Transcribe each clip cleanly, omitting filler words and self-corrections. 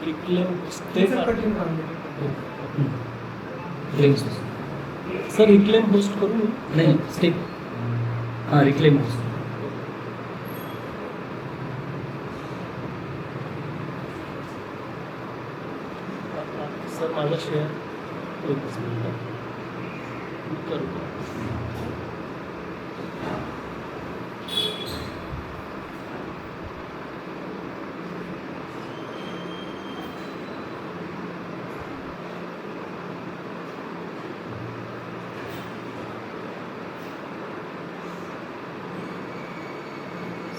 Reclaim host कठीण काम sir reclaim host करू मी? नाही स्टेप हां रिक्लेम होस्ट सर माझा शेअर एकच मिनिट करू.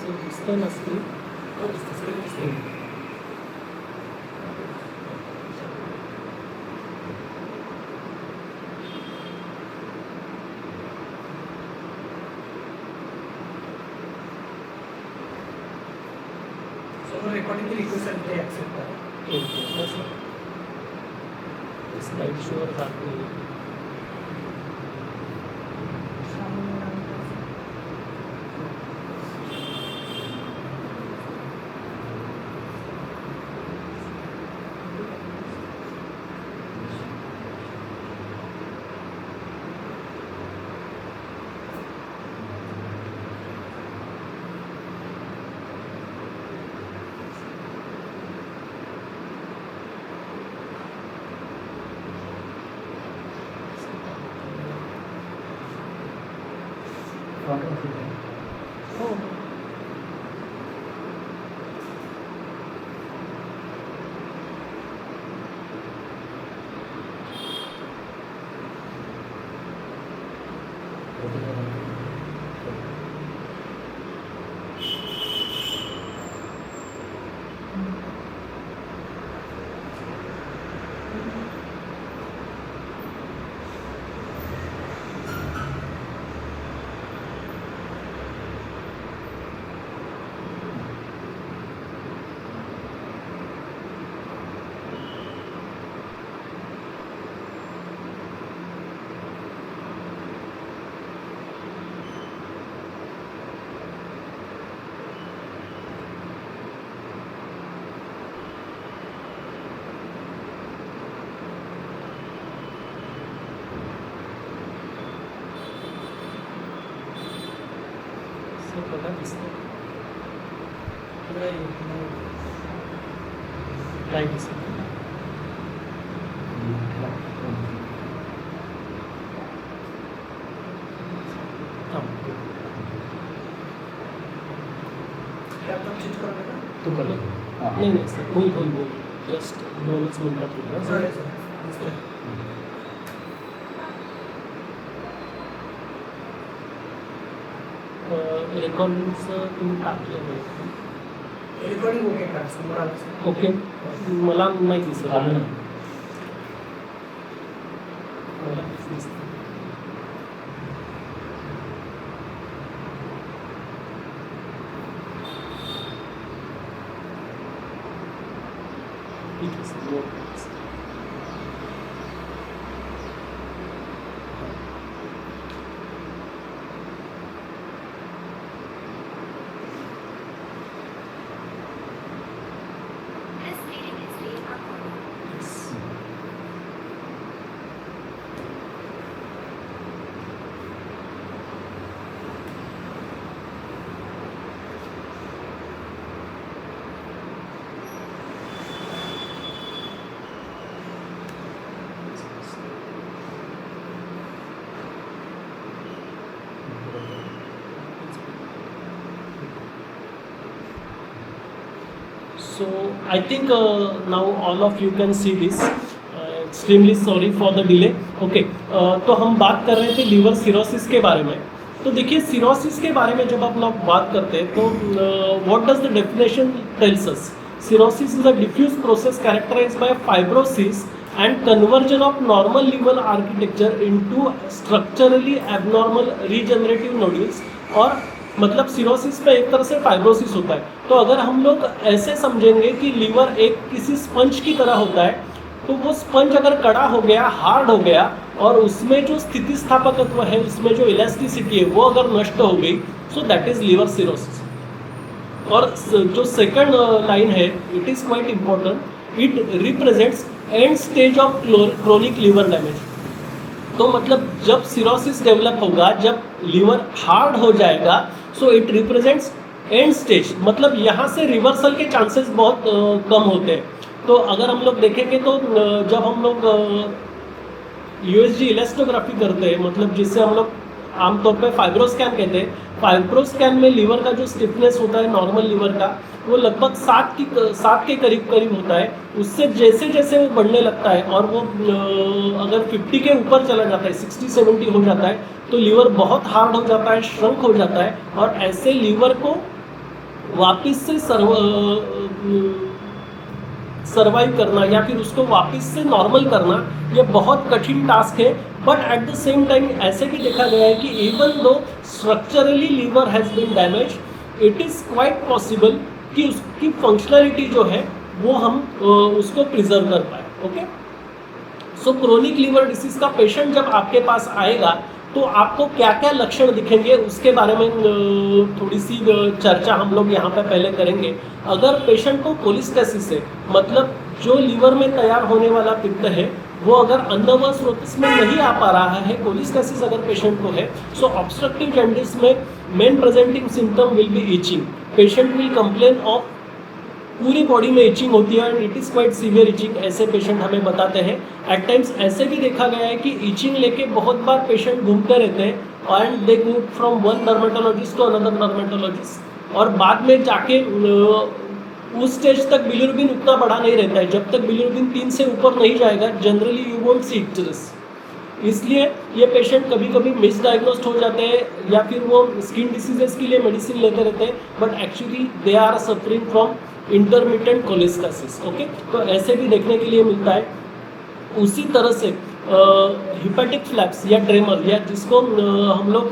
सर दिसतं ना स्क्रीन? रेकॉर्डिंग की रिक्वेस्ट आली ते ॲक्सेप्ट करा. स्लाइड शोवर जात नाही. हो. सर बघा दिसतं नाही दिसत. थांब. हे आपण चेंज करू नका. तू कर नाही नाही सर होईल होईल होईल जस्ट 2च मिनिटात होईल ना सर. चालेल सर. दिसतंय. रेकॉर्डिंगचं तुम्ही टाकलं नाही. रेकॉर्डिंग ओके करा समोर आलं सर. ओके मला नाही दिसत. आलं ना मला दिसतं. ठीक आहे sir. Okay. This meeting is being recorded. So I think now all of you can see this. Extremely sorry for the delay. Okay, तो हम बात कर रहे थे लीवर सिरोसिस के बारे में. तो देखिए सिरोसिस के बारे में जब आप लोग बात करते हैं तो what does the definition tells us. Cirrhosis is a diffuse process characterized by fibrosis and conversion of normal liver architecture into structurally abnormal regenerative nodules. और मतलब सिरोसिस में एक तरह से फाइब्रोसिस होता है. तो अगर हम लोग ऐसे समझेंगे कि लीवर एक किसी स्पंज की तरह होता है तो वो स्पंज अगर कड़ा हो गया, हार्ड हो गया और उसमें जो स्थितिस्थापकत्व है, उसमें जो इलास्टिसिटी है वो अगर नष्ट हो गई, so that is liver cirrhosis. और जो सेकंड लाइन है, it is quite important. It represents end stage of chronic liver damage. तो मतलब जब सिरोसिस डेवलप होगा, जब लीवर हार्ड हो जाएगा, so it represents end stage, मतलब यहाँ से रिवर्सल के चांसेस बहुत कम होते हैं। तो अगर हम लोग देखेंगे तो जब हम लोग यूएसजी इलेस्टोग्राफी करते हैं, मतलब जिससे हम लोग आमतौर पे फाइब्रोस्कैन कहते हैं, फाइब्रोस्कैन में लीवर का जो स्टिफनेस होता है नॉर्मल लीवर का, वो लगभग 7 के करीब करीब होता है। उससे जैसे जैसे वो बढ़ने लगता है और वो अगर 50 के ऊपर चला जाता है, 60-70 हो जाता है, तो लीवर बहुत हार्ड हो जाता है, श्रंक हो जाता है, और ऐसे लीवर को वापस से सर्वाइव करना या फिर उसको वापस से नॉर्मल करना, ये बहुत कठिन टास्क है। But at the same time ऐसे भी देखा गया है कि even though structurally liver has been damage, it is quite possible कि उसकी फंक्शनलिटी जो है वो हम उसको प्रिजर्व कर पाए। ओके, सो क्रोनिक लीवर डिसीज का पेशेंट जब आपके पास आएगा तो आपको क्या क्या लक्षण दिखेंगे उसके बारे में थोड़ी सी चर्चा हम लोग यहाँ पे पहले करेंगे। अगर पेशेंट को कोलिस्टेसिस है, मतलब जो लीवर में तैयार होने वाला पित्त है वो अगर अन्नवा स्रोत में नहीं आ पा रहा है, कोलिस्टेसिस अगर पेशेंट को है, सो ऑब्स्ट्रक्टिव जॉन्डिस में main presenting symptom will be itching. Patient will complain of पूरी बॉडी में इचिंग होती है and it is quite severe itching, ऐसे पेशेंट हमें बताते हैं। एट टाइम्स ऐसे भी देखा गया है कि इचिंग लेके बहुत बार पेशेंट घूमते रहते हैं and they go from one dermatologist to another dermatologist, और बाद में जाके उस स्टेज तक बिलिरुबिन उतना बड़ा नहीं रहता है। जब तक बिलिरुबिन 3 से ऊपर नहीं जाएगा generally you won't see itchiness. इसलिए ये पेशेंट कभी कभी मिसडायग्नोस्ड हो जाते हैं या फिर वो स्किन डिसीजेस के लिए मेडिसिन लेते रहते हैं, but actually they are suffering from intermittent cholestasis. Okay, तो ऐसे भी देखने के लिए मिलता है। उसी तरह से हिपैटिक फ्लैप्स या ट्रेमर, या जिसको हम लोग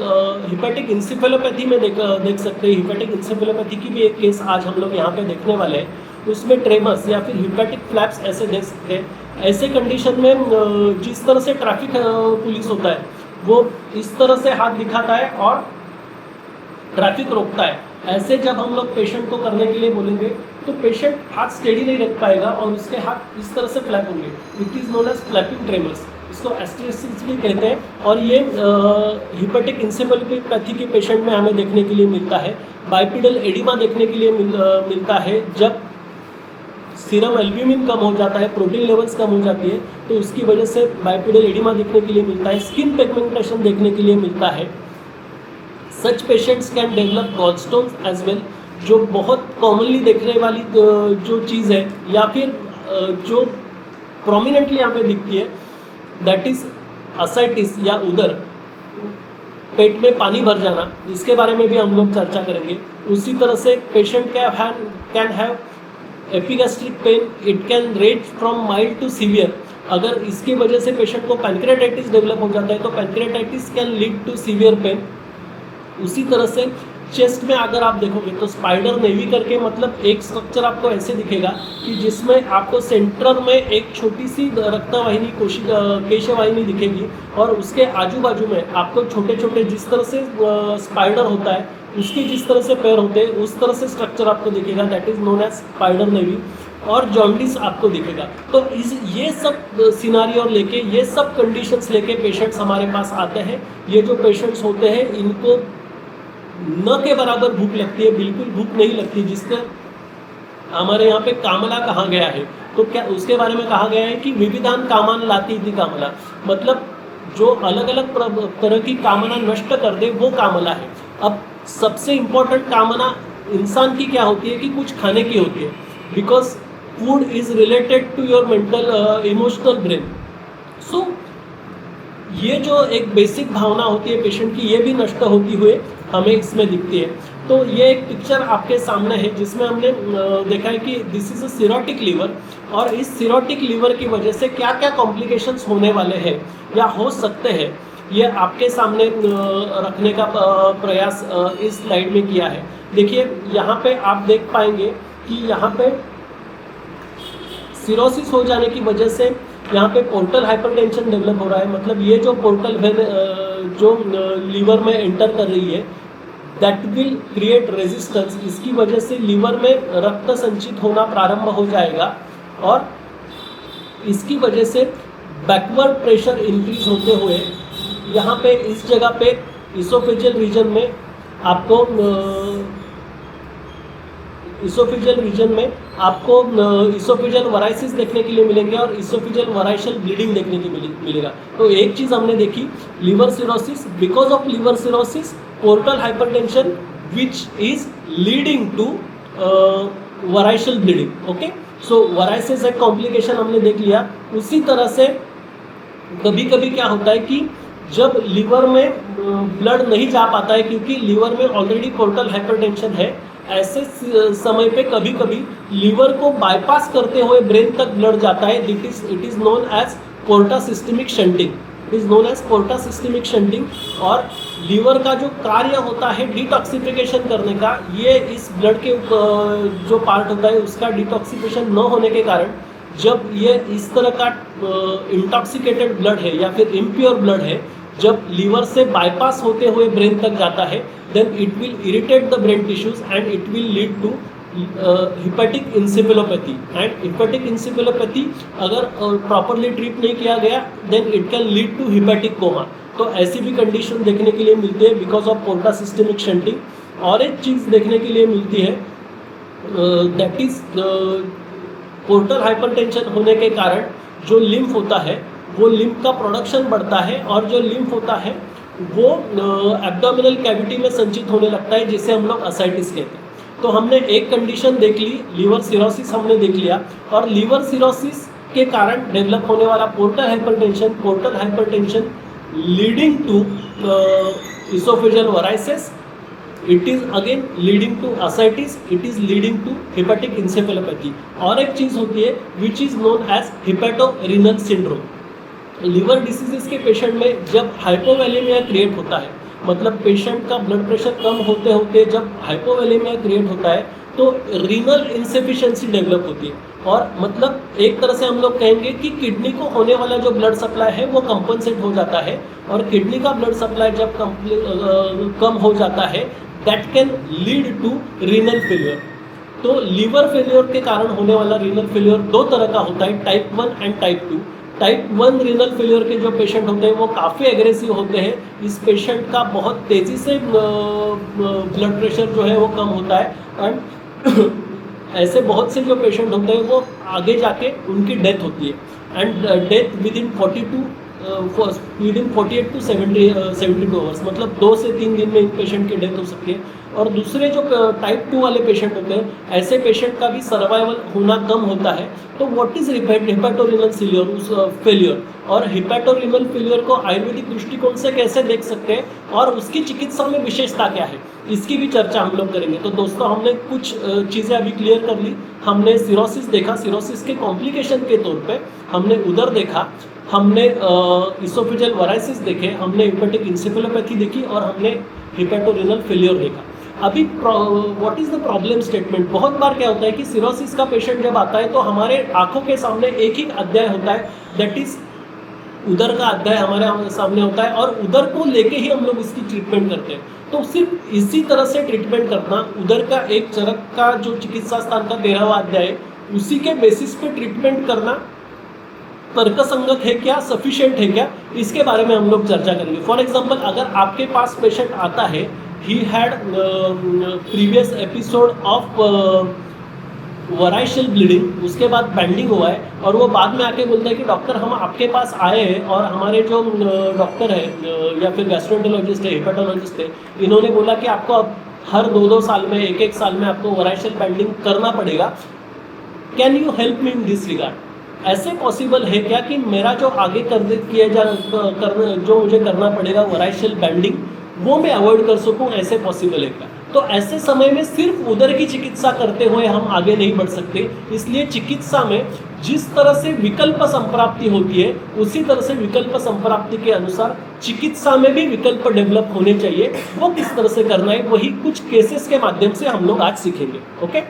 हिपैटिक इंसेफेलोपैथी में देख सकते हैं। हिपैटिक इंसेफेलोपैथी की भी एक केस आज हम लोग यहाँ पे देखने वाले हैं। उसमें ट्रेमर्स या फिर हिपैटिक फ्लैप्स ऐसे देख सकते हैं। ऐसे कंडीशन में जिस तरह से ट्रैफिक पुलिस होता है वो इस तरह से हाथ दिखाता है और ट्रैफिक रोकता है, ऐसे जब हम लोग पेशेंट को करने के लिए बोलेंगे तो पेशेंट हाथ स्टेडी नहीं रख पाएगा और उसके हाथ इस तरह से फ्लैप होंगे। It is known as flapping tremors, इसको एस्टेरेसिस भी कहते हैं। और ये हिपैटिक इंसेफेलोपैथी के पेशेंट में हमें देखने के लिए मिलता है। बाइपिडल एडिमा देखने के लिए मिलता है जब सीरम एल्ब्यूमिन कम हो जाता है, प्रोटीन लेवल्स कम हो जाती है, तो उसकी वजह से बाइपिडल एडिमा देखने के लिए मिलता है। स्किन पिगमेंटेशन देखने के लिए मिलता है। Such patients can develop gallstones as well, जो बहुत कॉमनली देखने वाली जो चीज़ है या फिर जो प्रोमिनेंटली यहाँ पे दिखती है, दैट इज असाइटिस या उदर, पेट में पानी भर जाना, इसके बारे में भी हम लोग चर्चा करेंगे। उसी तरह से patient can have epigastric pain, it can range from mild to severe. अगर इसकी वजह से पेशेंट को पैंक्रेटाइटिस डेवलप हो जाता है तो pancreatitis can lead to severe pain. उसी तरह से चेस्ट में अगर आप देखोगे तो स्पाइडर नेवी करके, मतलब एक स्ट्रक्चर आपको ऐसे दिखेगा कि जिसमें आपको सेंटर में एक छोटी सी रक्तवाहिनी केशवाहिनी दिखेगी और उसके आजू बाजू में आपको छोटे छोटे, जिस तरह से स्पाइडर होता है उसके जिस तरह से पैर होते हैं उस तरह से स्ट्रक्चर आपको दिखेगा, that is known as spider nevi. और जॉन्डिस आपको दिखेगा। तो ये सब सिनारियो लेके, ये सब कंडीशंस लेके पेशेंट्स हमारे पास आते हैं। ये जो पेशेंट्स होते हैं इनको न के बराबर भूख लगती है, बिल्कुल भूख नहीं लगती, जिसका हमारे यहाँ पे कामला कहा गया है। तो क्या उसके बारे में कहा गया है कि विविधान कामान लाती थी कामला, मतलब जो अलग अलग तरह की कामना नष्ट कर दे वो कामला है। अब सबसे इम्पोर्टेंट कामना इंसान की क्या होती है कि कुछ खाने की होती है, because food is related to your mental emotional brain. So ये जो एक बेसिक भावना होती है पेशेंट की, ये भी नष्ट होती हुए हमें इसमें दिखती है। तो ये एक पिक्चर आपके सामने है जिसमें हमने देखा है कि this is a cirrhotic liver, और इस सिरोटिक लीवर की वजह से क्या क्या कॉम्प्लिकेशंस होने वाले हैं या हो सकते हैं, ये आपके सामने रखने का प्रयास इस स्लाइड में किया है। देखिए यहाँ पे आप देख पाएंगे कि यहाँ पे सिरोसिस हो जाने की वजह से यहाँ पे पोर्टल हाइपरटेंशन डेवलप हो रहा है। मतलब ये जो पोर्टल वेन जो लीवर में एंटर कर रही है, दैट विल क्रिएट रेजिस्टेंस। इसकी वजह से लीवर में रक्त संचित होना प्रारंभ हो जाएगा और इसकी वजह से बैकवर्ड प्रेशर इंक्रीज होते हुए यहाँ पे इस जगह पे इसोफेजियल रीजन में आपको इसोफेजियल वराइसिस देखने के लिए मिलेंगे और इसोफेजियल वराइशल ब्लीडिंग देखने के मिलेगा। तो एक चीज़ हमने देखी, liver cirrhosis, because of liver cirrhosis portal hypertension which is leading to variceal bleeding. Okay, so varices एक कॉम्प्लिकेशन हमने देख लिया। उसी तरह से कभी कभी क्या होता है कि जब लीवर में ब्लड नहीं जा पाता है क्योंकि लीवर में ऑलरेडी पोर्टल हाइपरटेंशन है, ऐसे समय पे कभी कभी लीवर को बाईपास करते हुए ब्रेन तक ब्लड जाता है। It is known as porta systemic shunting. और लीवर का जो कार्य होता है डिटॉक्सिफिकेशन करने का, ये इस ब्लड के जो पार्ट होता है उसका डिटॉक्सिफिकेशन न होने के कारण जब ये इस तरह का इंटॉक्सिकेटेड ब्लड है या फिर इम्प्योर ब्लड है, जब लीवर से बाईपास होते हुए ब्रेन तक जाता है, then it will irritate the brain tissues and it will lead to hepatic encephalopathy। and hepatic encephalopathy अगर properly treat नहीं किया गया then it can lead to hepatic coma। तो ऐसी भी कंडीशन देखने के लिए मिलती है बिकॉज ऑफ पोर्टा सिस्टमिक शंटिंग। और एक चीज़ देखने के लिए मिलती है दैट इज पोर्टल हाइपरटेंशन होने के कारण जो लिम्फ होता है वो लिम्फ का प्रोडक्शन बढ़ता है और जो लिम्फ होता है वो एब्डोमिनल कैविटी में संचित होने लगता है, जिसे हम लोग असाइटिस कहते हैं। तो हमने एक कंडीशन देख ली, लीवर सिरोसिस हमने देख लिया, और लीवर सिरोसिस के कारण डेवलप होने वाला portal hypertension leading to oesophageal varices, it is again leading to ascites, it is leading to hepatic encephalopathy. और एक चीज़ होती है which is known as hepatorenal syndrome. Liver diseases के पेशेंट में जब हाइपोवैलेमिया क्रिएट होता है, मतलब पेशेंट का ब्लड प्रेशर कम होते होते जब हाइपोवैलेमिया क्रिएट होता है तो रीनल इनसफिशिएंसी डेवलप होती है। और मतलब एक तरह से हम लोग कहेंगे कि किडनी को होने वाला जो ब्लड सप्लाई है वो कंपनसेट हो जाता है, और किडनी का ब्लड सप्लाई जब कम हो जाता है that can lead to renal failure. तो लीवर फेलियर के कारण होने वाला रीनल फेलियर दो तरह का होता है, type 1 and type 2। Type 1 renal failure के जो पेशेंट होते हैं वो काफ़ी एग्रेसिव होते हैं। इस पेशेंट का बहुत तेज़ी से ब्लड प्रेशर जो है वो कम होता है, एंड ऐसे बहुत से जो पेशेंट होते हैं वो आगे जाके उनकी डेथ होती है, and death with in 48 to 72 hours, मतलब 2 से 3 दिन में इन पेशेंट की डेथ हो सकती है। और दूसरे जो टाइप 2 वाले पेशेंट होते हैं, ऐसे पेशेंट का भी सर्वाइवल होना कम होता है। तो व्हाट इज हेपेटोरेनल फेलियर, और हेपेटोरेनल फेलियर को आयुर्वेदिक दृष्टिकोण से कैसे देख सकते हैं और उसकी चिकित्सा में विशेषता क्या है, इसकी भी चर्चा हम लोग करेंगे। तो दोस्तों हमने कुछ चीज़ें अभी क्लियर कर ली। हमने सिरोसिस देखा, सिरोसिस के कॉम्प्लिकेशन के तौर पे हमने उदर देखा, हमने इसोफेजियल वराइसिस देखे, हमने हेपेटिक इंसेफेलोपैथी देखी, और हमने हेपेटोरेनल फेलियर देखा। अभी what is the problem statement. बहुत बार क्या होता है कि सिरोसिस का पेशेंट जब आता है तो हमारे आंखों के सामने एक ही अध्याय होता है, दैट इज उदर का अध्याय हमारे सामने होता है, और उदर को लेके ही हम लोग इसकी ट्रीटमेंट करते हैं। तो सिर्फ इसी तरह से ट्रीटमेंट करना, उदर का एक चरक का जो चिकित्सा स्थान का 13वां अध्याय है उसी के बेसिस पे ट्रीटमेंट करना तर्कसंगत है क्या, सफिशिएंट है क्या, इसके बारे में हम लोग चर्चा करेंगे। फॉर एग्जांपल, अगर आपके पास पेशेंट आता है, he had previous episode of variceal bleeding, उसके बाद बैंडिंग हुआ है, और वो बाद में आके बोलता है कि डॉक्टर हम आपके पास आए हैं और हमारे जो डॉक्टर है या फिर गैस्ट्रोएंटरोलॉजिस्ट है, हेपेटोलॉजिस्ट है, इन्होंने बोला कि आपको अब हर 2-2 साल में, 1-1 साल में आपको वराइशल बैंडिंग करना पड़ेगा। Can you help me in this regard. ऐसे पॉसिबल है क्या कि मेरा जो आगे जो मुझे करना पड़ेगा वराइशल बैंडिंग, वो मैं अवॉइड कर सकूं, ऐसे पॉसिबल है क्या। तो ऐसे समय में सिर्फ उदर की चिकित्सा करते हुए हम आगे नहीं बढ़ सकते। इसलिए चिकित्सा में जिस तरह से विकल्प संप्राप्ति होती है उसी तरह से विकल्प संप्राप्ति के अनुसार चिकित्सा में भी विकल्प डेवलप होने चाहिए। वो किस तरह से करना है वही कुछ केसेस के माध्यम से हम लोग आज सीखेंगे। ओके,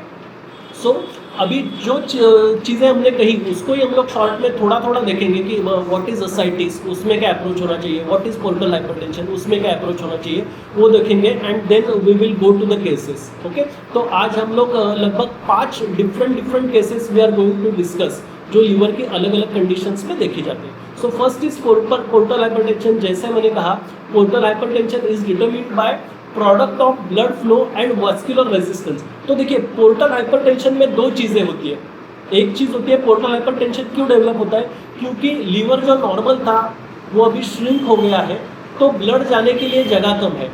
सो अभी जो चीज़ें हमने कही उसको ही हम लोग शॉर्ट में थोड़ा थोड़ा देखेंगे कि व्हाट इज असाइटिस, उसमें क्या अप्रोच होना चाहिए, व्हाट इज पोर्टल हाइपरटेंशन, उसमें क्या अप्रोच होना चाहिए, वो देखेंगे and then we will go to the cases. Okay, तो आज हम लोग लगभग 5 different cases we are going to discuss जो लीवर की अलग अलग कंडीशंस में देखी जाते हैं। So first is portal hypertension. जैसे मैंने कहा, portal hypertension is determined by product of blood flow and vascular resistance. तो देखिए, पोर्टल हाइपरटेंशन में 2 चीज़ें होती है। एक चीज़ होती है पोर्टल हाइपरटेंशन क्यों डेवलप होता है, क्योंकि लीवर जो नॉर्मल था वो अभी श्रिंक हो गया है, तो ब्लड जाने के लिए जगह कम है।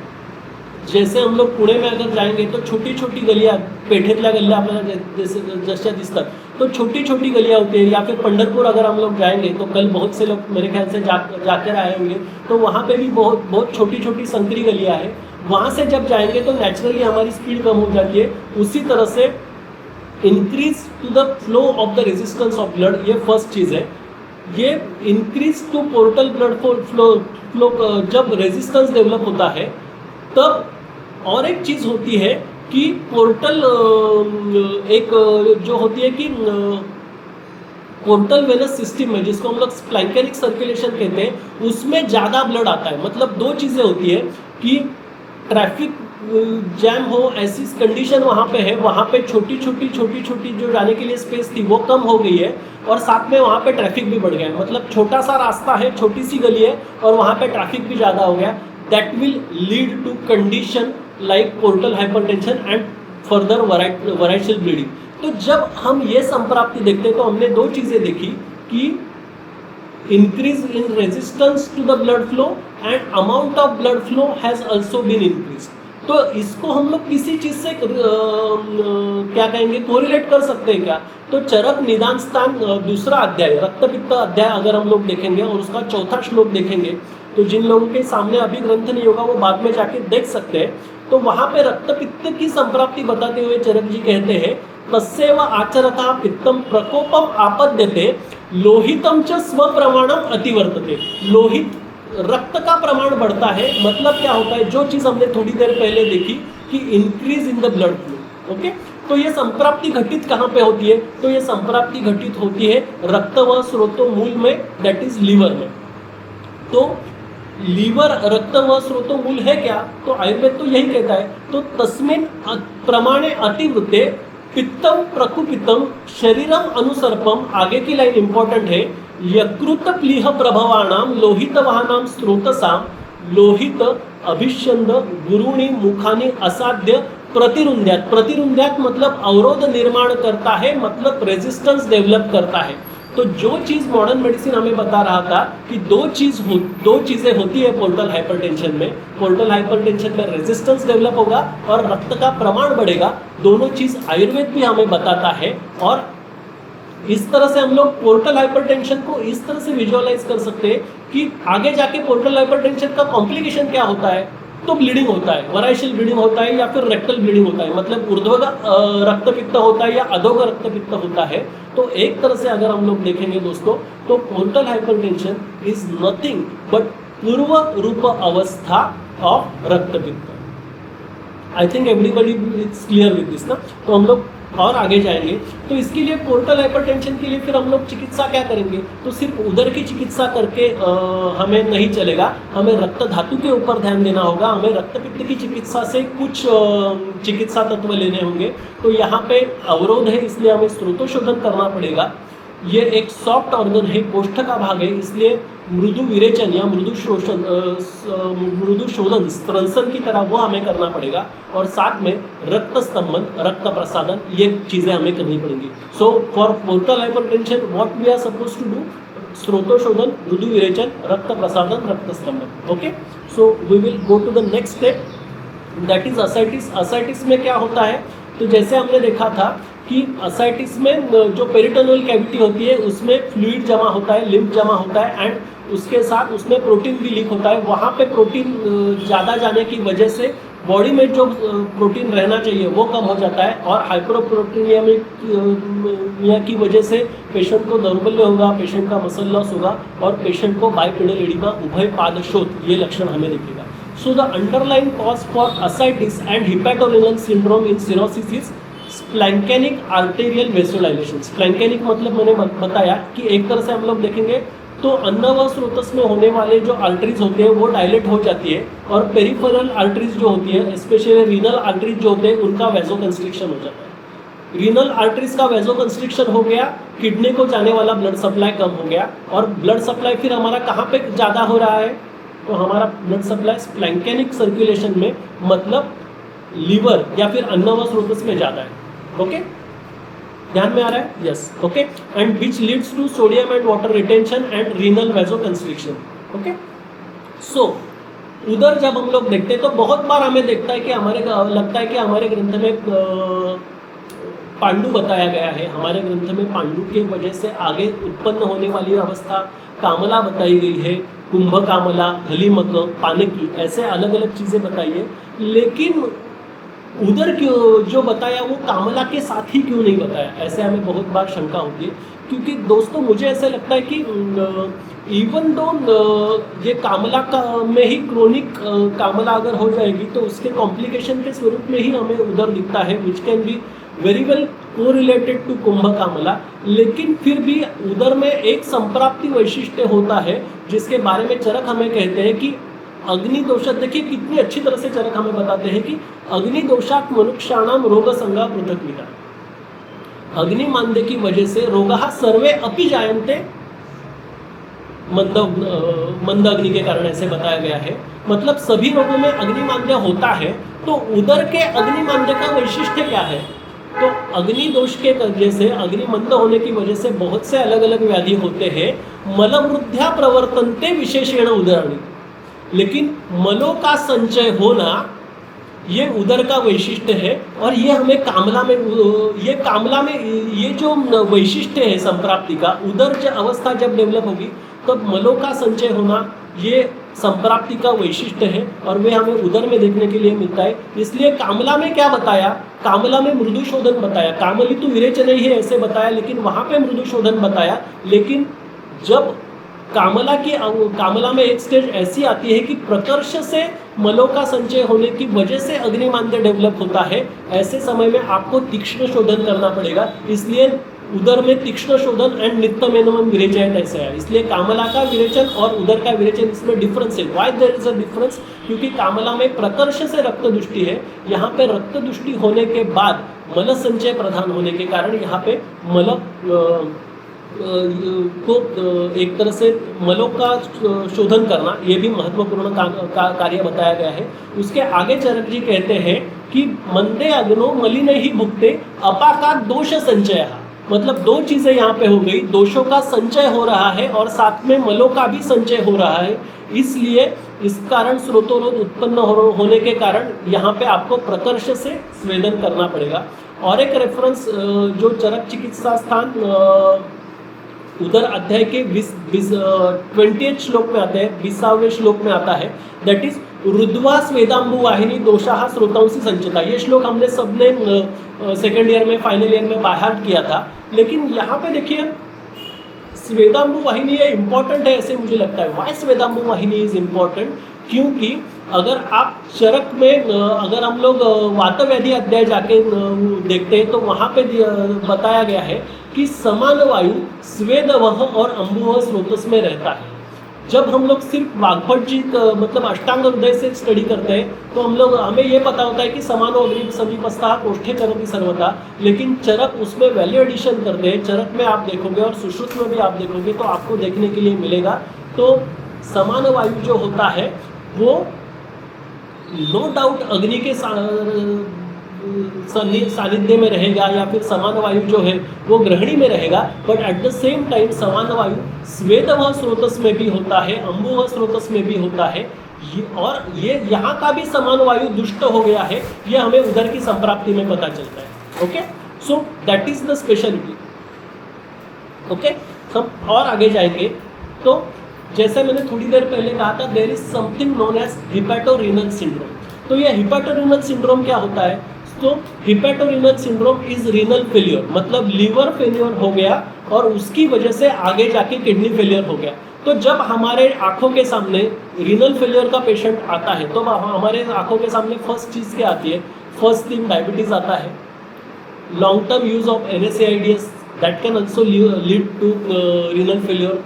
जैसे हम लोग पुणे में अगर जाएंगे तो छोटी छोटी गलियाँ, पेठेतल्या गल्ल्या आपल्याला जैसे जशा दिसतात, तो छोटी छोटी गलियाँ होती है। या फिर पंढरपुर अगर हम लोग जाएंगे तो कल बहुत से लोग मेरे ख्याल से जाकर आए होंगे, तो वहाँ पे भी बहुत छोटी छोटी संकरी गलियाँ हैं। वहाँ से जब जाएंगे तो नेचुरली हमारी स्पीड कम हो जाती है। उसी तरह से increase to the flow of the resistance of blood, ये फर्स्ट चीज़ है। ये increase to portal blood flow जब रेजिस्टेंस डेवलप होता है तब। और एक चीज़ होती है कि पोर्टल एक जो होती है कि पोर्टल वेनस सिस्टम में, जिसको हम लोग स्प्लाइकेनिक सर्कुलेशन कहते हैं, उसमें ज़्यादा ब्लड आता है। मतलब 2 चीज़ें होती है कि ट्रैफिक जैम हो, ऐसी कंडीशन वहाँ पे है, वहाँ पे छोटी छोटी जो जाने के लिए स्पेस थी वो कम हो गई है, और साथ में वहाँ पे ट्रैफिक भी बढ़ गया है। मतलब छोटा सा रास्ता है, छोटी सी गली है, और वहाँ पे ट्रैफिक भी ज़्यादा हो गया। That will lead to condition like portal hypertension and further variceal bleeding. तो जब हम ये संप्राप्ति देखते हैं तो हमने 2 चीज़ें देखी कि increase in resistance to the blood flow and amount of blood flow has also been increased। तो इसको हम लोग किसी चीज़ से क्या कहेंगे, कोरिलेट कर सकते हैं क्या? तो चरक निदान स्थान दूसरा अध्याय, रक्तपित्त अध्याय अगर हम लोग देखेंगे और उसका 4था श्लोक देखेंगे, तो जिन लोगों के सामने अभी ग्रंथ नहीं होगा वो बाद में जाके देख सकते हैं। तो वहाँ पे रक्तपित्त की संप्राप्ति बताते हुए चरक जी कहते हैं, तस्यैव आचरता पित्तम प्रकोपम आपद्यते लोहितम च स्वप्रमाणम अतिवर्तते। लोहित रक्त का प्रमाण बढ़ता है, मतलब क्या होता है, जो चीज़ हमने थोड़ी देर पहले देखी कि increase in the blood flow. Okay, तो ये संप्राप्ति घटित कहाँ पे होती है? तो ये संप्राप्ति घटित होती है रक्त व स्रोतोमूल में, दैट इज लीवर में। तो लीवर रक्त व स्रोतोमूल है क्या? तो आयुर्वेद तो यही कहता है। तो तस्मिन् प्रमाणे अतिवृत्ते पित्तम प्रकुपितम शरीरम अनुसर्पम, आगे की लाइन इंपॉर्टेंट है, यकृत प्लीह प्रभवानाम लोहित वाहनाम स्रोतसाम लोहित अभिष्यंद गुरुणी मुखानी असाध्य प्रतिरुंध्यात। प्रतिरुंध्यात मतलब अवरोध निर्माण करता है, मतलब रेजिस्टेंस डेवलप करता है। तो जो चीज़ मॉडर्न मेडिसिन हमें बता रहा था कि 2 चीज़ें होती है पोर्टल हाइपरटेंशन में। पोर्टल हाइपरटेंशन में रेजिस्टेंस डेवलप होगा और रक्त का प्रमाण बढ़ेगा। दोनों चीज़ आयुर्वेद भी हमें बताता है, और इस तरह से हम लोग पोर्टल हाइपरटेंशन को इस तरह से विजुअलाइज कर सकते हैं कि आगे जाके पोर्टल हाइपरटेंशन का कॉम्प्लिकेशन क्या होता है? तो ब्लीडिंग होता है, वराइशल ब्लीडिंग होता है या फिर रेक्टल ब्लीडिंग होता है, मतलब ऊर्ध्वग रक्तपित्त होता है या अधोग रक्तपित्त होता है। तो एक तरह से अगर हम लोग देखेंगे दोस्तों, तो portal hypertension is nothing but पूर्व रूप अवस्था ऑफ रक्तपित्त। I think everybody is clear with this ना। तो हम लोग और आगे जाएंगे, तो इसके लिए पोर्टल हाइपरटेंशन के लिए फिर हम लोग चिकित्सा क्या करेंगे? तो सिर्फ उधर की चिकित्सा करके हमें नहीं चलेगा, हमें रक्त धातु के ऊपर ध्यान देना होगा। हमें रक्तपित्त की चिकित्सा से कुछ चिकित्सा तत्व लेने होंगे। तो यहाँ पे अवरोध है, इसलिए हमें स्रोतोशोधन करना पड़ेगा। ये एक सॉफ्ट ऑर्गन है, कोष्ठ का भाग है, इसलिए मृदु विरेचन या मृदु शोधन स्त्रंसन की तरह वो हमें करना पड़ेगा। और साथ में रक्त स्तंभन, रक्त प्रसादन, ये चीज़ें हमें करनी पड़ेंगी। So for portal hypertension what we are suppose to do, स्रोतोशोधन, मृदु विरेचन, रक्त प्रसादन, रक्त स्तंभन। Okay, so we will go to the next step, that is ascites. Ascites में क्या होता है? तो जैसे हमने देखा था कि असाइटिस में जो पेरिटोनियल कैविटी होती है उसमें फ्लूइड जमा होता है, लिम्फ जमा होता है, एंड उसके साथ उसमें प्रोटीन भी लीक होता है। वहाँ पे प्रोटीन ज़्यादा जाने की वजह से बॉडी में जो प्रोटीन रहना चाहिए वो कम हो जाता है, और हाइपरप्रोटीनिया की वजह से पेशेंट को दौर्बल्य होगा, पेशेंट का मसल लॉस होगा, और पेशेंट को बाइपेडल एडिमा, उभय पादशोथ, ये लक्षण हमें दिखेगा। So the underline cause for ascites and hepatorenal syndrome in cirrhosis is splanchnic arterial vasodilation. Splanchnic मतलब मैंने बताया कि एक तरह से हम लोग देखेंगे तो अन्न व स्रोतस में होने वाले जो आर्टरीज होते हैं वो डायलेट हो जाती है, और पेरिफेरल आर्टरीज जो होती है, स्पेशली रीनल आर्टरीज जो होते हैं, उनका वेजो कंस्ट्रिक्शन हो जाता है। रीनल आर्टरीज का वेजो कंस्ट्रिक्शन हो गया, किडनी को जाने वाला ब्लड सप्लाई कम हो गया, और ब्लड सप्लाई फिर हमारा कहाँ पे ज़्यादा हो रहा है, तो हमारा ब्लड सप्लाई स्प्लैंकेनिक सर्कुलेशन में, मतलब लीवर या फिर अन्न व स्रोतस में ज़्यादा है। ओके, ध्यान में आ रहा है? Yes, okay. And which leads to sodium and water retention and renal vasoconstriction. Okay, so उधर जब हम लोग देखते हैं तो बहुत बार हमें लगता है कि हमारे ग्रंथ में पांडु बताया गया है, हमारे ग्रंथ में पांडु के वजह से आगे उत्पन्न होने वाली अवस्था कामला बताई गई है, कुंभ कामला, हलीमक, पानकी, ऐसे अलग अलग चीज़ें बताई है, लेकिन उधर क्यों जो बताया वो कामला के साथ ही क्यों नहीं बताया, ऐसे हमें बहुत बार शंका होती है। क्योंकि दोस्तों मुझे ऐसा लगता है कि इवन दो ये कामला का में ही क्रोनिक कामला अगर हो जाएगी तो उसके कॉम्प्लिकेशन के स्वरूप में ही हमें उधर दिखता है, which can be very well correlated to कुंभ कामला, लेकिन फिर भी उधर में एक संप्राप्ति वैशिष्ट्य होता है जिसके बारे में चरक हमें कहते हैं कि अग्नि दोषात। देखिए कितनी अच्छी तरह से चरक हमें बताते हैं कि अग्नि दोषात मनुष्याणाम रोग संगा पृथक्विदा। अग्नि मांद्य की वजह से रोगाः सर्वे अपि जायन्ते मंद अग्नि के कारण, ऐसे बताया गया है। मतलब सभी रोगों में अग्निमांद्य होता है। तो उदर के अग्निमांद्य का वैशिष्ट्य क्या है? तो अग्नि दोष के वजह से, अग्निमंद होने की वजह से बहुत से अलग अलग व्याधि होते हैं। मलवृद्ध्या प्रवर्तन्ते विशेषण उदराणि, लेकिन मलों का संचय होना ये उदर का वैशिष्ट्य है। और ये हमें कामला में ये जो वैशिष्ट्य है संप्राप्ति का, उदर जो अवस्था जब डेवलप होगी तब मलों का संचय होना ये संप्राप्ति का वैशिष्ट्य है, और वे हमें उदर में देखने के लिए मिलता है। इसलिए कामला में क्या बताया? कामला में मृदु शोधन बताया, कामलितु विरेचन ही है ऐसे बताया, लेकिन वहाँ पे मृदु शोधन बताया। लेकिन जब कामला में एक स्टेज ऐसी आती है कि प्रकर्ष से मलों का संचय होने की वजह से अग्निमांद्य डेवलप होता है, ऐसे समय में आपको तीक्ष्ण शोधन करना पड़ेगा। इसलिए उदर में तीक्ष्ण शोधन एंड नित्यमेनमम विरेचन ऐसा है। इसलिए कामला का विरेचन और उदर का विरेचन, इसमें डिफरेंस है। Why there is a difference? क्योंकि कामला में प्रकर्ष से रक्त दुष्टि है, यहाँ पे रक्त दुष्टि होने के बाद मल संचय प्रधान होने के कारण यहाँ पे मल को एक तरह से मलों का शोधन करना ये भी महत्वपूर्ण कार्य बताया गया है। उसके आगे चरक जी कहते हैं कि मंदे अग्नो मलिन ही भुक्ते अपाकात दोष संचय। मतलब दो चीज़ें यहाँ पे हो गई, दोषों का संचय हो रहा है और साथ में मलों का भी संचय हो रहा है। इसलिए इस कारण स्रोतोरोध उत्पन्न होने के कारण यहाँ पे आपको प्रकर्ष से स्वेदन करना पड़ेगा। और एक रेफरेंस जो चरक चिकित्सा स्थान उधर अध्याय के 20वें श्लोक में आता है, 20वें श्लोक में आता है, दैट इज रुद्वा स्वेदाम्बु वाहिनी दोषाः स्रोतांसि संचिता। ये श्लोक हमने सबने सेकेंड ईयर में, फाइनल ईयर में बाहर किया था। लेकिन यहाँ पे देखिए स्वेदाम्बु वाहिनी ये इम्पॉर्टेंट है ऐसे मुझे लगता है। वाई स्वेदाम्बु वाहिनी इज इम्पॉर्टेंट? क्योंकि अगर आप चरक में अगर हम लोग वातव्याधि अध्याय जाके देखते हैं तो वहाँ पे बताया गया है कि समान वायु स्वेदवह और अम्बुवह स्रोतस में रहता है। जब हम लोग सिर्फ वाग्भट जी मतलब अष्टांग हृदय से स्टडी करते हैं तो हमें ये पता होता है कि समानो अग्नि समीपस्थः कोष्ठे चरति सर्वथा, लेकिन चरक उसमें वैल्यू एडिशन करते हैं। चरक में आप देखोगे और सुश्रुत में भी आप देखोगे तो आपको देखने के लिए मिलेगा। तो समान वायु जो होता है वो नो डाउट अग्नि के सानिध्य में रहेगा, या फिर समान वायु जो है वो ग्रहणी में रहेगा, but at the same time समान वायु स्वेदवह स्रोतस में भी होता है, अम्बुवह स्रोतस में भी होता है। और ये यहाँ का भी समान वायु दुष्ट हो गया है, ये हमें उधर की संप्राप्ति में पता चलता है। Okay, so that is the speciality. Okay, हम और आगे जाएंगे तो जैसे मैंने थोड़ी देर पहले कहा था, there is something known as hepatorenal syndrome. तो ये हिपैटोरेनल सिंड्रोम क्या होता है? तो hepatorenal syndrome is renal failure, मतलब लीवर फेलियर हो गया और उसकी वजह से आगे जाके किडनी फेलियर हो गया। तो जब हमारे आंखों के सामने रीनल फेलियर का पेशेंट आता है तो हमारे आंखों के सामने फर्स्ट चीज़ क्या आती है? फर्स्ट थिंग डायबिटीज़ आता है, long term use of NSAIDs that can also lead to renal failure.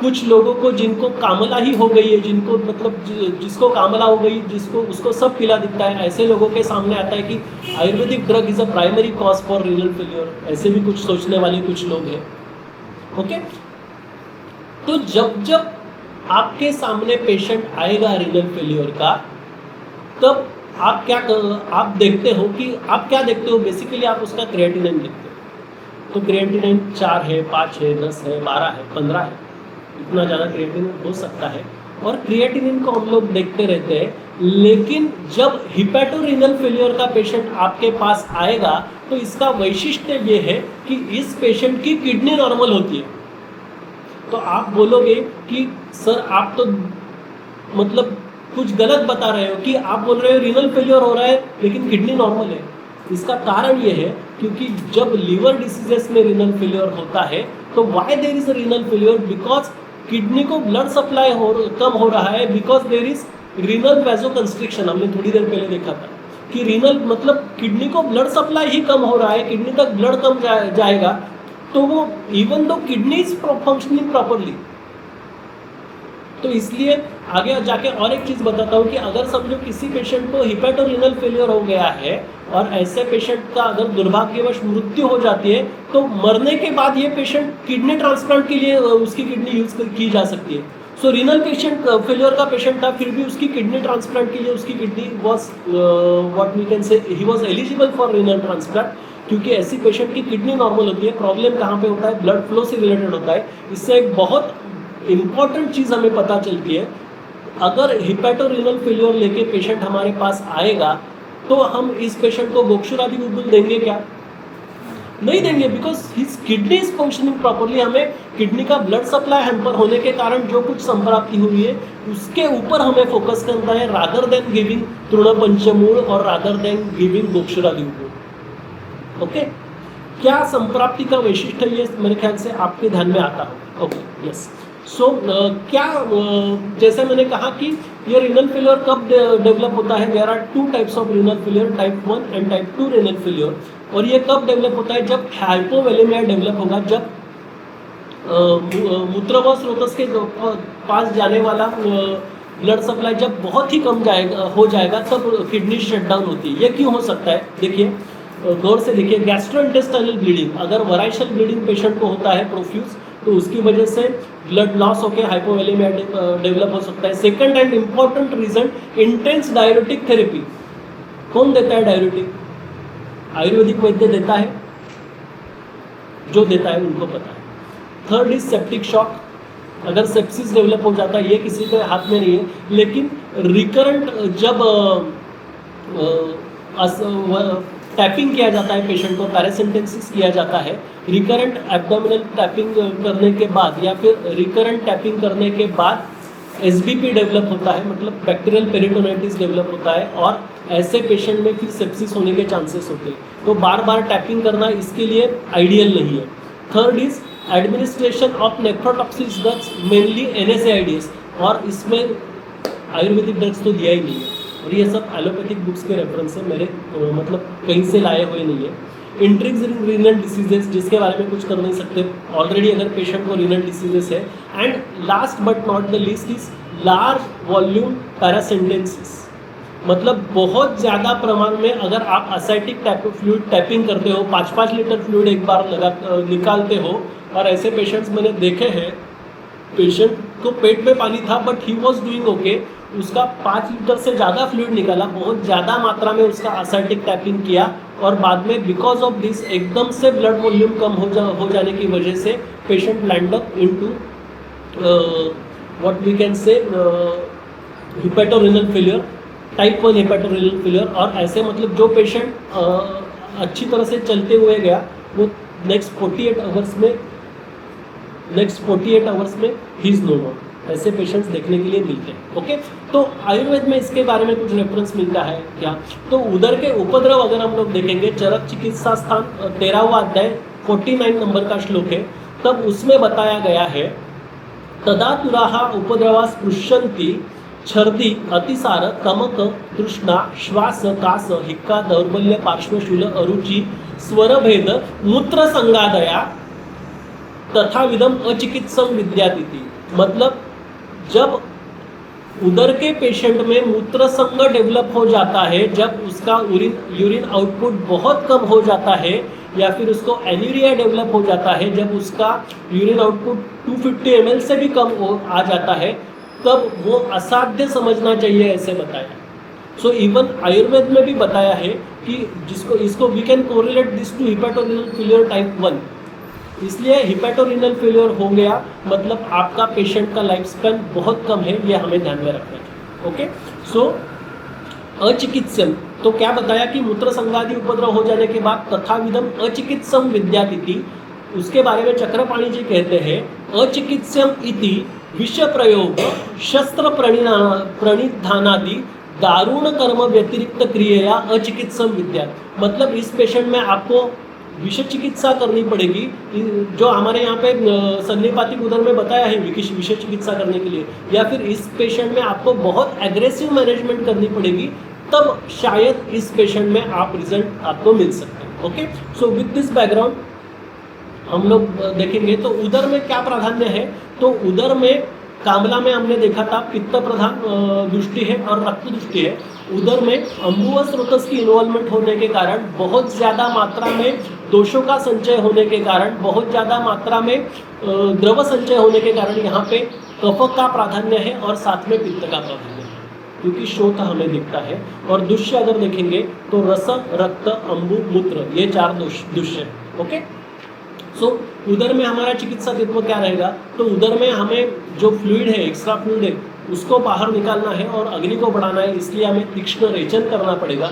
कुछ लोगों को जिनको कामला ही हो गई है, जिनको मतलब जिसको कामला हो गई, जिसको उसको सब पीला दिखता है, ऐसे लोगों के सामने आता है कि Ayurvedic drug is a primary cause for renal failure. ऐसे भी कुछ सोचने वाले कुछ लोग हैं। ओके, तो जब जब आपके सामने पेशेंट आएगा रीनल फेल्योर का, तब आप आप देखते हो कि आप क्या देखते हो, बेसिकली आप उसका क्रिएटिनिन देखते हो। तो क्रिएटिनिन 4 है, 5 है, 10 है, 12 है, 15 है, इतना ज़्यादा क्रिएटिनिन हो सकता है। और क्रिएटिनिन को हम लोग देखते रहते हैं, लेकिन जब हिपैटोरीनल फेलियर का पेशेंट आपके पास आएगा तो इसका वैशिष्ट्य ये है कि इस पेशेंट की किडनी नॉर्मल होती है। तो आप बोलोगे कि सर आप तो मतलब कुछ गलत बता रहे हो, कि आप बोल रहे हो रीनल फेलियर हो रहा है लेकिन किडनी नॉर्मल है। इसका कारण ये है क्योंकि जब लीवर डिसीजेस में रीनल फेलियर होता है तो why there is renal failure, because kidney को ब्लड सप्लाई कम हो रहा है, because there is renal vasoconstriction. हमने थोड़ी देर पहले देखा था कि रीनल मतलब किडनी को ब्लड सप्लाई ही कम हो रहा है, किडनी तक ब्लड कम जाएगा तो वो even though kidney is functioning properly. तो इसलिए आगे जाके और एक चीज़ बताता हूँ कि अगर समझो किसी पेशेंट को हिपैटोरीनल फेलियर हो गया है और ऐसे पेशेंट का अगर दुर्भाग्यवश मृत्यु हो जाती है तो मरने के बाद ये पेशेंट किडनी ट्रांसप्लांट के लिए उसकी किडनी यूज की जा सकती है। सो रीनल पेशेंट फेलियर का पेशेंट था, फिर भी उसकी किडनी ट्रांसप्लांट के लिए उसकी kidney was what we can say he was eligible for renal transplant, क्योंकि ऐसी पेशेंट की किडनी नॉर्मल होती है। प्रॉब्लम कहाँ पे होता है, ब्लड फ्लो से रिलेटेड होता है। इससे एक बहुत इंपॉर्टेंट चीज़ हमें पता चलती है, अगर हिपैटोरीनल फेलियर लेके पेशेंट हमारे पास आएगा तो हम इस पेशेंट को गोक्षुरादि बुलबुल देंगे क्या? नहीं देंगे, because his kidney is functioning properly. हमें किडनी का ब्लड सप्लाई हैम्पर होने के कारण जो कुछ संप्राप्ति हुई है उसके ऊपर हमें फोकस करना है, रादर देन गिविंग तृणपंचमूल और रादर देन गिविंग गोक्षुरादि बुलबुल। ओके, क्या संप्राप्ति का वैशिष्ट्य ये मेरे ख्याल से आपके ध्यान में आता हो। Okay, yes. सो क्या जैसे मैंने कहा कि ये रीनल फेलियर कब डेवलप होता है, there are 2 types of renal failure, type 1 and type 2 renal failure. और ये कब डेवलप होता है, जब हाइपोवोलेमिया डेवलप होगा, जब मूत्रवा स्रोतस के पास जाने वाला ब्लड सप्लाई जब बहुत ही कम हो जाएगा तब किडनी शटडाउन होती है। ये क्यों हो सकता है, देखिए गौर से देखिए। गैस्ट्रोइंटेस्टाइनल ब्लीडिंग, अगर वराइशल ब्लीडिंग पेशेंट को होता है प्रोफ्यूज, तो उसकी वजह से ब्लड लॉस होकर हाइपोवोलेमिया डेवलप हो सकता है। Second and important reason, intense diuretic therapy. कौन देता है डायरेटिक? आयुर्वेदिक वैद्य देता है, जो देता है उनको पता है। थर्ड इज सेप्टिक शॉक, अगर सेप्सिस डेवलप हो जाता है, ये किसी के हाथ में नहीं है, लेकिन रिकरेंट जब टैपिंग किया जाता है पेशेंट को, पैरासिम्पथेसिस किया जाता है, रिकरेंट एब्डोमिनल टैपिंग करने के बाद या फिर रिकरेंट टैपिंग करने के बाद SBP डेवलप होता है, मतलब बैक्टीरियल पेरिटोनाइटिस डेवलप होता है, और ऐसे पेशेंट में फिर सेप्सिस होने के चांसेस होते हैं। तो बार बार टैपिंग करना इसके लिए आइडियल नहीं है। Third is administration of nephrotoxic drugs, mainly NSAIDs, और इसमें आयुर्वेदिक ड्रग्स तो दिया ही नहीं है, और ये सब एलोपैथिक बुक्स के रेफरेंस से मेरे मतलब कहीं से लाए हुए नहीं है। इंट्रिग्स रीनल डिसीजेस, जिसके बारे में कुछ कर नहीं सकते ऑलरेडी अगर पेशेंट को रीनल डिसीजेस है। And last but not the least is large volume paracentesis, मतलब बहुत ज़्यादा प्रमाण में अगर आप असाइटिक फ्लूइड टैपिंग करते हो, 5-5 लीटर फ्लूइड एक बार निकालते हो, और ऐसे पेशेंट्स मैंने देखे हैं, पेशेंट को पेट में पानी था but he was doing okay, उसका 5 लीटर से ज़्यादा फ्लूइड निकाला, बहुत ज़्यादा मात्रा में उसका असाइटिक टैपिंग किया, और बाद में बिकॉज ऑफ दिस एकदम से ब्लड वॉल्यूम कम हो जाने की वजह से patient land up into what we can say hepatorenal failure, type 1 hepatorenal failure. और ऐसे मतलब जो पेशेंट अच्छी तरह से चलते हुए गया वो नेक्स्ट 48 आवर्स में ही इज़ नो मोर। ऐसे पेशेंट्स देखने के लिए मिलते हैं। ओके, तो आयुर्वेद में इसके बारे में कुछ रेफरेंस मिलता है क्या? तो उदर के उपद्रव अगर हम लोग देखेंगे, चरक चिकित्सा स्थान 13वां अध्याय 49 नंबर का श्लोक है, तब उसमें बताया गया है, तदा तुराहा उपद्रवा स्पृशन्ति छर्दी, अतिसार, तमक, तृष्णा, श्वास, कास, हिक्का, दौर्बल्य, पार्श्वशूल, अरुचि, स्वरभेद, मूत्रसंगादया तथाविधम अचिकित्सम विद्यातिथि। मतलब जब उदर के पेशेंट में मूत्रसंग डेवलप हो जाता है, जब उसका यूरिन आउटपुट बहुत कम हो जाता है या फिर उसको एन्यूरिया डेवलप हो जाता है, जब उसका यूरिन आउटपुट 250 ml से भी कम आ जाता है, तब वो असाध्य समझना चाहिए, ऐसे बताया। सो इवन आयुर्वेद में भी बताया है कि इसको we can correlate this to hepatorenal failure type 1। इसलिए हिपेटोरेनल फेलियर हो गया मतलब आपका पेशेंट का लाइफ स्पैन बहुत कम है, ये हमें ध्यान में रखना चाहिए। ओके, सो अचिकित्सम, तो क्या बताया कि मूत्र संगादि उपद्रव हो जाने के बाद तथाविधम अचिकित्सम विद्यातिथि, उसके बारे में चक्रपाणी जी कहते हैं अचिकित्सम इति विष प्रयोग शस्त्र प्रणिधानादि दारुण कर्म व्यतिरिक्त क्रिया अचिकित्सम विद्या। मतलब इस पेशेंट में आपको विष चिकित्सा करनी पड़ेगी, जो हमारे यहाँ पे सन्निपातिक उदर में बताया है विष चिकित्सा करने के लिए, या फिर इस पेशेंट में आपको बहुत एग्रेसिव मैनेजमेंट करनी पड़ेगी, तब शायद इस पेशेंट में आप रिजल्ट आपको मिल सकते हैं। Okay, so with this background हम लोग देखेंगे तो उदर में क्या प्राधान्य है। तो उदर में कामला में हमने देखा था पित्त प्रधान दृष्टि है और रक्त दृष्टि है। उदर में अम्बुआ स्रोतस की इन्वॉल्वमेंट होने के कारण, बहुत ज़्यादा मात्रा में दोषों का संचय होने के कारण, बहुत ज़्यादा मात्रा में द्रव संचय होने के कारण यहाँ पे कफ का प्राधान्य है और साथ में पित्त का प्राधान्य है, क्योंकि शोथ हमें दिखता है। और दुष्य अगर देखेंगे तो रस, रक्त, अम्बु, मूत्र, ये 4 दुष्य। ओके, सो उदर में हमारा चिकित्सा तत्व क्या रहेगा। तो उदर में हमें जो फ्लूइड है, एक्स्ट्रा फ्लूइड है, उसको बाहर निकालना है और अग्नि को बढ़ाना है, इसलिए हमें तीक्ष्ण रेचन करना पड़ेगा।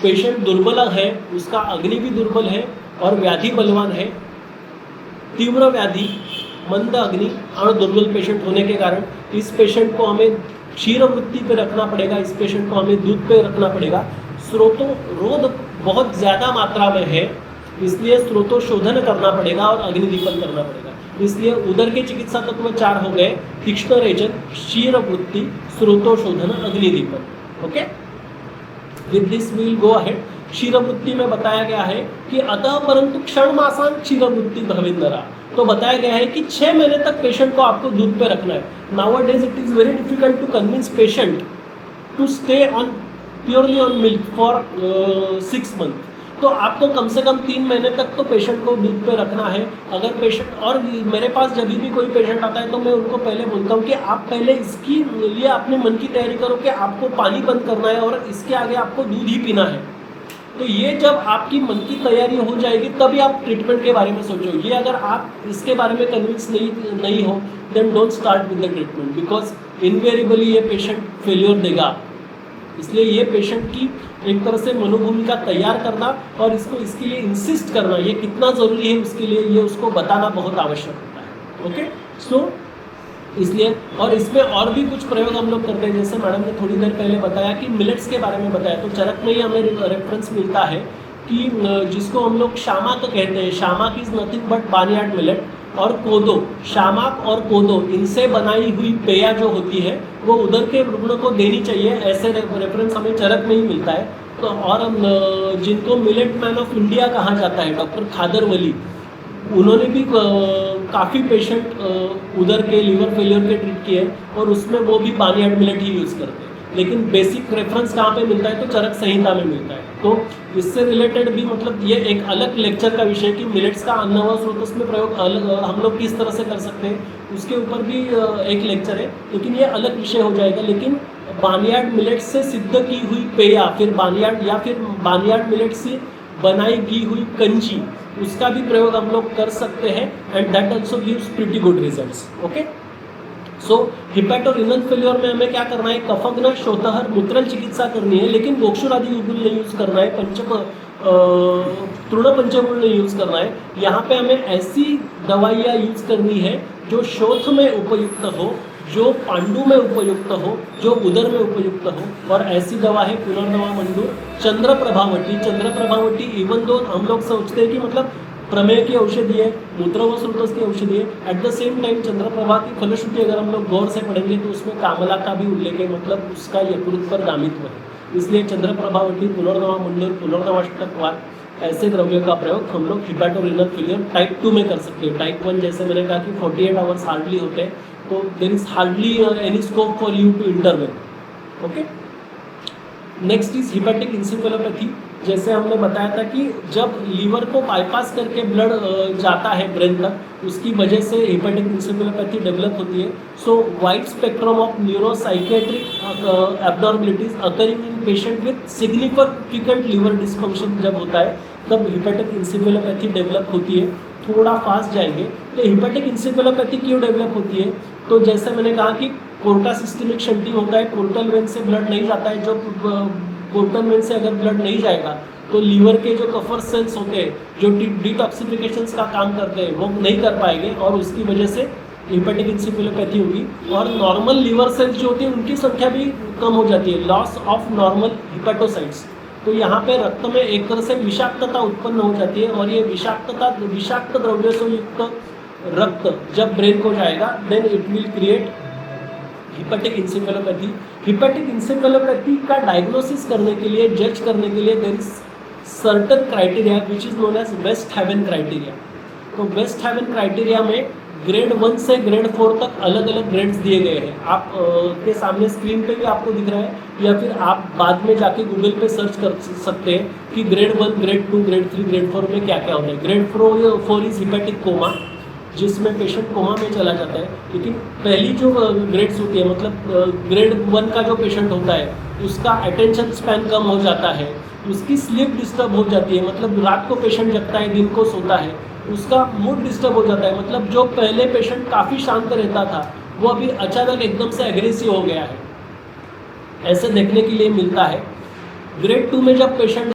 पेशेंट दुर्बल है, उसका अग्नि भी दुर्बल है और व्याधि बलवान है, तीव्र व्याधि, मंद अग्नि और दुर्बल पेशेंट होने के कारण इस पेशेंट को हमें क्षीर वृत्ति पे रखना पड़ेगा, इस पेशेंट को हमें दूध पे रखना पड़ेगा। स्रोतों रोध बहुत ज़्यादा मात्रा में है, इसलिए स्रोतों शोधन करना पड़ेगा और अग्निदीपन करना पड़ेगा। इसलिए उदर के चिकित्सा तत्व 4 हो गए, तीक्ष्ण रेचन, क्षीर वृत्ति, स्रोतों शोधन, अग्निदीपन। Okay, with this we will go ahead. क्षीर वृत्ति में बताया गया है कि अतः परंतु क्षण मासान क्षीर वृत्ति भवेंद्रा, तो बताया गया है कि 6 महीने तक पेशेंट को आपको दूध पे रखना है। Nowadays it is very difficult to convince patient to stay on purely on milk for 6 month. तो आपको कम से कम 3 महीने तक तो पेशेंट को दूध पे रखना है। अगर पेशेंट, और मेरे पास जब भी कोई पेशेंट आता है तो मैं उनको पहले बोलता हूँ कि आप पहले इसकी लिए अपने मन की तैयारी करो कि आपको पानी बंद करना है और इसके आगे आपको दूध ही पीना है। तो ये जब आपकी मन की तैयारी हो जाएगी तभी आप ट्रीटमेंट के बारे में सोचो। ये अगर आप इसके बारे में कन्विंस नहीं हो, then don't start with the treatment, because invariably ये पेशेंट फेल्योर देगा। इसलिए ये पेशेंट की एक तरह से मनोभूमिका तैयार करना और इसके लिए इंसिस्ट करना, ये कितना ज़रूरी है उसके लिए, ये उसको बताना बहुत आवश्यक होता है। ओके, सो इसलिए, और इसमें और भी कुछ प्रयोग हम लोग करते हैं, जैसे मैडम ने थोड़ी देर पहले बताया कि मिलेट्स के बारे में बताया, तो चरक में ही हमें रेफरेंस मिलता है कि जिसको हम लोग शामाक कहते हैं। शामाक is nothing but barnyard millet, और कोदो, शामाक और कोदो, इनसे बनाई हुई पेया जो होती है वो उदर के रुग्ण को देनी चाहिए, ऐसे रेफरेंस हमें चरक में ही मिलता है। तो और जिनको मिलेट मैन ऑफ इंडिया कहा जाता है, डॉक्टर खादर वली, उन्होंने भी काफ़ी पेशेंट उदर के लीवर फेलियर के ट्रीट किए और उसमें वो भी बार्नयार्ड मिलेट ही यूज़ करते हैं। लेकिन बेसिक रेफरेंस कहाँ पे मिलता है, तो चरक संहिता में मिलता है। तो इससे रिलेटेड भी मतलब ये एक अलग लेक्चर का विषय कि मिलेट्स का अन्न व स्रोतों में प्रयोग हम लोग किस तरह से कर सकते हैं, उसके ऊपर भी एक लेक्चर है, लेकिन ये अलग विषय हो जाएगा। लेकिन बार्नयार्ड मिलेट से सिद्ध की हुई पेया, फिर बार्नयार्ड मिलेट से बनाई की हुई कंची, उसका भी प्रयोग हम लोग कर सकते हैं, and that also gives pretty good results. Okay, so hepatorenal failure में हमें क्या करना है, कफग्न, शोतहर, मूत्रल चिकित्सा करनी है, लेकिन गोक्षुर आदि गुल नहीं यूज़ करना है, तृण पंचमूल नहीं यूज़ करना है। यहाँ पे हमें ऐसी दवाइयाँ यूज़ करनी है जो शोथ में उपयुक्त हो, जो पांडु में उपयुक्त हो, जो उदर में उपयुक्त हो। और ऐसी दवा है पुनर्नवा मंडूर, चंद्र प्रभावटी। इवन दो हम लोग सोचते हैं कि मतलब प्रमेय की औषधि है, मूत्र व स्रोतस की औषधि है। Eight the same time Chandraprabha की फलश्रुति अगर हम लोग गौर से पढ़ेंगे तो उसमें कामला का भी उल्लेख है, मतलब उसका यकृत पर गामित्व है। इसलिए चंद्रप्रभावती, पुनर्नवा मंडल, पुनर्नवाष्टकवात ऐसे द्रव्यों का प्रयोग हम लोग हिपैटोरेनल फेलियर टाइप 2 में कर सकते हैं। टाइप 1 जैसे मैंने कहा कि 48 आवर्स हार्डली होते हैं, तो there is hardly any scope for you to intervene. Okay, next is hepatic encephalopathy. जैसे हमने बताया था कि जब लीवर को बाईपास करके ब्लड जाता है ब्रेन तक, उसकी वजह से हिपैटिक इंसेफेलोपैथी डेवलप होती है। So wide spectrum of neuropsychiatric abnormalities occurring in patient with significant liver dysfunction जब होता है तब हिपैटिक इंसेफेलोपैथी डेवलप होती है। थोड़ा फास्ट जाएंगे तो हिपैटिक इंसेफेलोपैथी क्यों डेवलप होती है? तो जैसे मैंने कहा कि पोर्टा सिस्टमिक शंटिंग होता है, पोर्टल वेन से ब्लड नहीं जाता है। जो पोर्टल वेन से अगर ब्लड नहीं जाएगा तो लीवर के जो कफर सेल्स होते हैं जो डिटॉक्सिफिकेशन का काम करते हैं वो नहीं कर पाएंगे और उसकी वजह से हिपैटिक इंसेफेलोपैथी होगी। और नॉर्मल लीवर सेल्स जो होती है उनकी संख्या भी कम हो जाती है, लॉस ऑफ नॉर्मल हिपैटोसाइट्स। तो यहाँ पे रक्त में एक तरह से विषाक्तता उत्पन्न हो जाती है और ये विषाक्त द्रव्यों से युक्त रक्त जब ब्रेन को जाएगा then it will create hepatic encephalopathy. Hepatic encephalopathy का डायग्नोसिस करने के लिए, जज करने के लिए there is certain criteria which is known as West Haven criteria. तो वेस्ट हैवन क्राइटेरिया में ग्रेड 1 से ग्रेड 4 तक अलग अलग ग्रेड्स दिए गए हैं। आप के सामने स्क्रीन पे भी आपको दिख रहा है या फिर आप बाद में जाके गूगल पे सर्च कर सकते हैं कि ग्रेड 1, ग्रेड 2, ग्रेड 3, ग्रेड 4 में क्या क्या होता है। ग्रेड 4 इज हिपैटिक कोमा, जिसमें पेशेंट कोमा में चला जाता है। लेकिन पहली जो ग्रेड्स होती है, मतलब ग्रेड 1 का जो पेशेंट होता है उसका अटेंशन स्पैन कम हो जाता है, उसकी स्लीप डिस्टर्ब हो जाती है, मतलब रात को पेशेंट जगता है, दिन को सोता है, उसका मूड डिस्टर्ब हो जाता है। मतलब जो पहले पेशेंट काफ़ी शांत रहता था वो अभी अचानक एकदम से एग्रेसिव हो गया है, ऐसे देखने के लिए मिलता है। ग्रेड 2 में जब पेशेंट